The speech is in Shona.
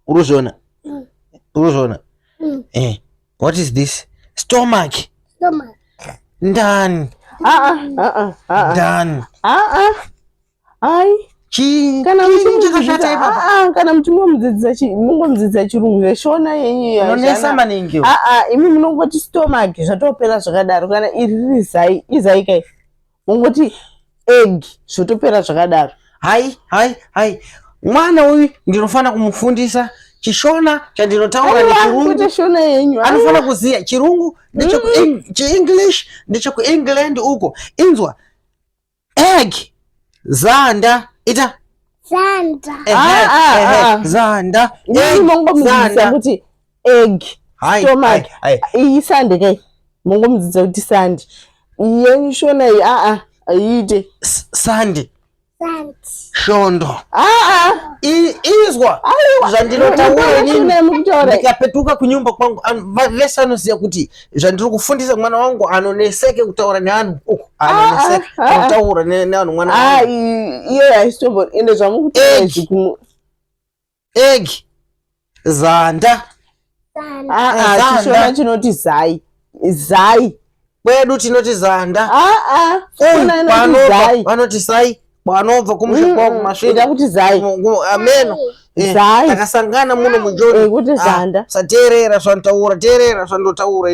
Uruzona. Uruzona. What is this? Stomach. Ndani. Ndani. Ai. Kana mtumwa mudzidzisa chirungu zveshona yenyu nonesa maningi. Imi munongoti stomach zvatopera zvakadaro kana iri riri zai izai kai mungoti egg zvotopera zvakadaro. Hai mwana uyu ndinofana kumufundisa chishona chandinotaura nechirungu. Shona yenyu anofana kuziya chirungu English ndecheku England uko. Inzwa egg zanda ita zanda mongomudzidzisa kuti egg stomach iyi sande kai mongomudzidzisa kuti sande yenyu shona iyi ayiite sande shondo. Izwa zvandinotaura ndikapetuka kunyumba kwangu vese anoziya kuti zvandiri kufundisa mwana wangu anoneseke kutaura neanhu uko. Anoneseke kutaura neanhu mwana wangu. Iyo haisitombo ende zvamukuti egg zanda. Chishona chinoti zai kwedu tinoti zanda. Vanoti sai kwanobva kumusha kwangu masvina kuti zai ameno takasangana muno mujoni kuti zanda sateerera zvandotaura